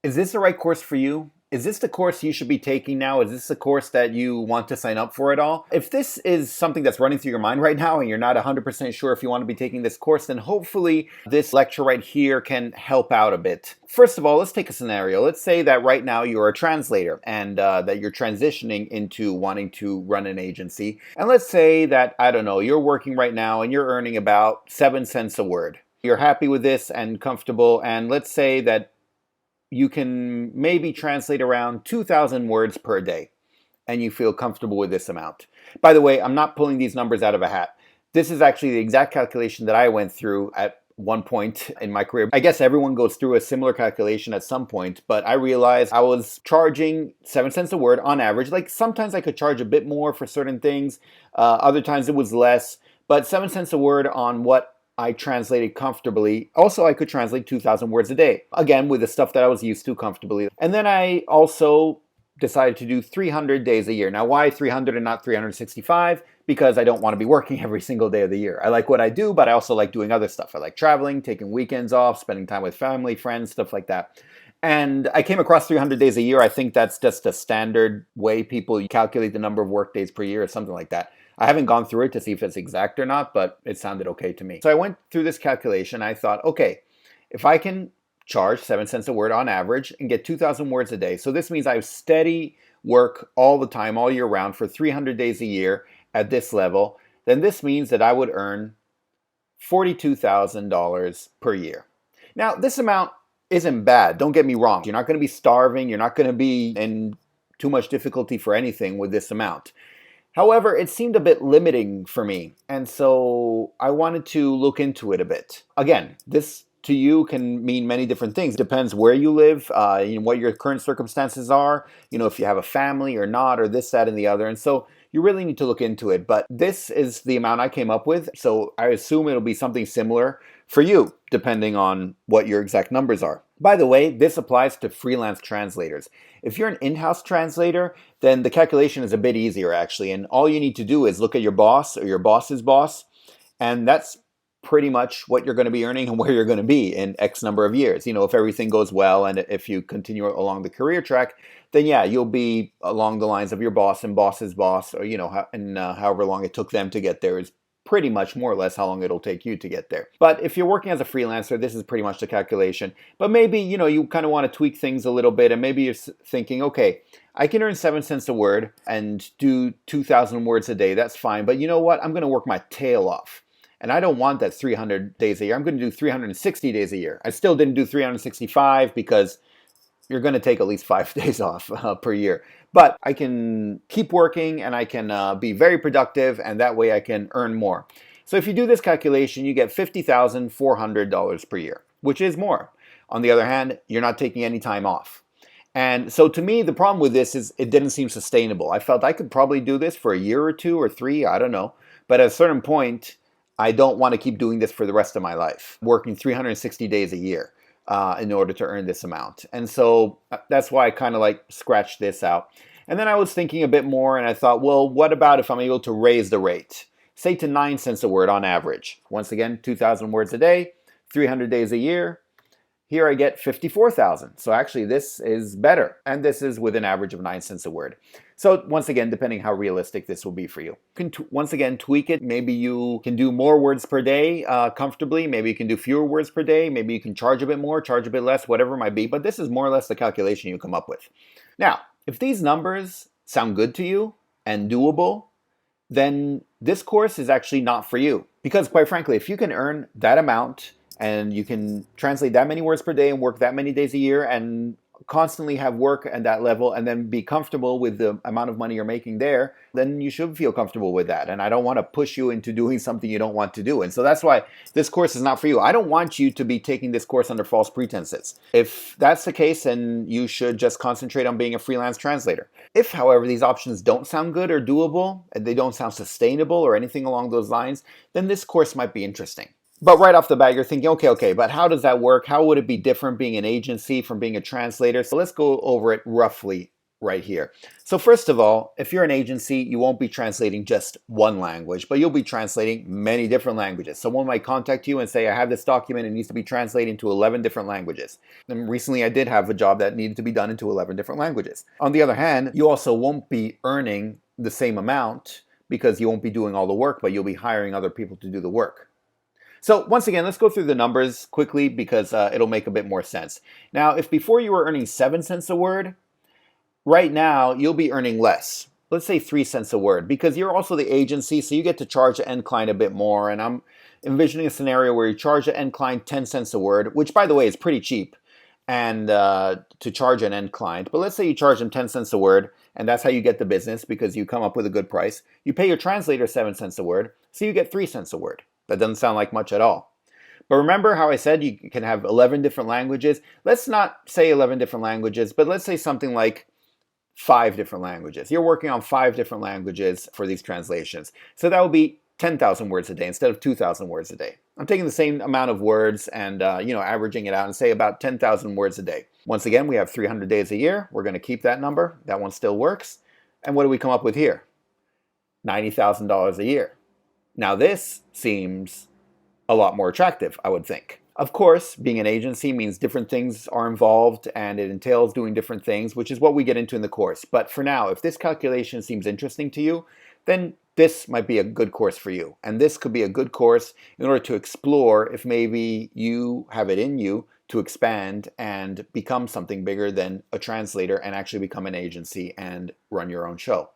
Is this the right course for you? Is this the course you should be taking now? Is this the course that you want to sign up for at all? If this is something that's running through your mind right now and you're not 100% sure if you want to be taking this course, then hopefully this lecture right here can help out a bit. First of all, let's take a scenario. Let's say that right now you're a translator and that you're transitioning into wanting to run an agency. And let's say that, I don't know, you're working right now and you're earning about 7 cents a word. You're happy with this and comfortable, and let's say that you can maybe translate around 2,000 words per day, and you feel comfortable with this amount. By the way, I'm not pulling these numbers out of a hat. This is actually the exact calculation that I went through at one point in my career. I guess everyone goes through a similar calculation at some point, but I realized I was charging 7 cents a word on average. Like sometimes I could charge a bit more for certain things, other times it was less, but 7 cents a word on what I translated comfortably. Also, I could translate 2,000 words a day, again, with the stuff that I was used to comfortably. And then I also decided to do 300 days a year. Now, why 300 and not 365? Because I don't want to be working every single day of the year. I like what I do, but I also like doing other stuff. I like traveling, taking weekends off, spending time with family, friends, stuff like that. And I came across 300 days a year. I think that's just a standard way people calculate the number of work days per year or something like that. I haven't gone through it to see if it's exact or not, but it sounded okay to me. So I went through this calculation. I thought, okay, if I can charge 7 cents a word on average and get 2,000 words a day, so this means I have steady work all the time, all year round for 300 days a year at this level, then this means that I would earn $42,000 per year. Now, this amount isn't bad. Don't get me wrong. You're not going to be starving. You're not going to be in too much difficulty for anything with this amount. However, it seemed a bit limiting for me, and so I wanted to look into it a bit. Again, this to you can mean many different things. It depends where you live, what your current circumstances are, if you have a family or not, or this, that, and the other. And so you really need to look into it. But this is the amount I came up with, so I assume it'll be something similar for you, depending on what your exact numbers are. By the way, this applies to freelance translators. If you're an in-house translator, then the calculation is a bit easier actually, and all you need to do is look at your boss or your boss's boss, and that's pretty much what you're going to be earning and where you're going to be in X number of years. If everything goes well and if you continue along the career track, then yeah, you'll be along the lines of your boss and boss's boss, or however long it took them to get there is pretty much more or less how long it'll take you to get there. But if you're working as a freelancer, this is pretty much the calculation. But maybe, you kind of want to tweak things a little bit, and maybe you're thinking, okay, I can earn 7 cents a word and do 2,000 words a day. That's fine. But you know what? I'm going to work my tail off. And I don't want that 300 days a year. I'm going to do 360 days a year. I still didn't do 365 because you're going to take at least 5 days off per year. But I can keep working and I can be very productive, and that way I can earn more. So if you do this calculation, you get $50,400 per year, which is more. On the other hand, you're not taking any time off. And so to me, the problem with this is it didn't seem sustainable. I felt I could probably do this for a year or two or three, I don't know. But at a certain point, I don't want to keep doing this for the rest of my life, working 360 days a year in order to earn this amount. And so that's why I kind of scratched this out. And then I was thinking a bit more, and I thought, well, what about if I'm able to raise the rate, say to 9 cents a word on average? Once again, 2,000 words a day, 300 days a year. Here I get 54,000. So actually this is better. And this is with an average of 9 cents a word. So once again, depending how realistic this will be for you. You can once again tweak it. Maybe you can do more words per day comfortably. Maybe you can do fewer words per day. Maybe you can charge a bit more, charge a bit less, whatever it might be. But this is more or less the calculation you come up with. Now, if these numbers sound good to you and doable, then this course is actually not for you. Because quite frankly, if you can earn that amount and you can translate that many words per day and work that many days a year and constantly have work at that level and then be comfortable with the amount of money you're making there, then you should feel comfortable with that. And I don't want to push you into doing something you don't want to do. And so that's why this course is not for you. I don't want you to be taking this course under false pretenses. If that's the case, then you should just concentrate on being a freelance translator. If, however, these options don't sound good or doable, and they don't sound sustainable or anything along those lines, then this course might be interesting. But right off the bat, you're thinking, okay, but how does that work? How would it be different being an agency from being a translator? So let's go over it roughly right here. So first of all, if you're an agency, you won't be translating just one language, but you'll be translating many different languages. Someone might contact you and say, I have this document, it needs to be translated into 11 different languages. And recently I did have a job that needed to be done into 11 different languages. On the other hand, you also won't be earning the same amount because you won't be doing all the work, but you'll be hiring other people to do the work. So once again, let's go through the numbers quickly because it'll make a bit more sense. Now, if before you were earning 7 cents a word, right now you'll be earning less. Let's say 3 cents a word because you're also the agency, so you get to charge the end client a bit more. And I'm envisioning a scenario where you charge the end client 10 cents a word, which by the way is pretty cheap and to charge an end client. But let's say you charge them 10 cents a word, and that's how you get the business because you come up with a good price. You pay your translator 7 cents a word, so you get 3 cents a word. That doesn't sound like much at all. But remember how I said you can have 11 different languages? Let's not say 11 different languages, but let's say something like 5 different languages. You're working on 5 different languages for these translations. So that would be 10,000 words a day instead of 2,000 words a day. I'm taking the same amount of words and averaging it out and say about 10,000 words a day. Once again, we have 300 days a year. We're going to keep that number. That one still works. And what do we come up with here? $90,000 a year. Now this seems a lot more attractive, I would think. Of course, being an agency means different things are involved and it entails doing different things, which is what we get into in the course. But for now, if this calculation seems interesting to you, then this might be a good course for you. And this could be a good course in order to explore if maybe you have it in you to expand and become something bigger than a translator and actually become an agency and run your own show.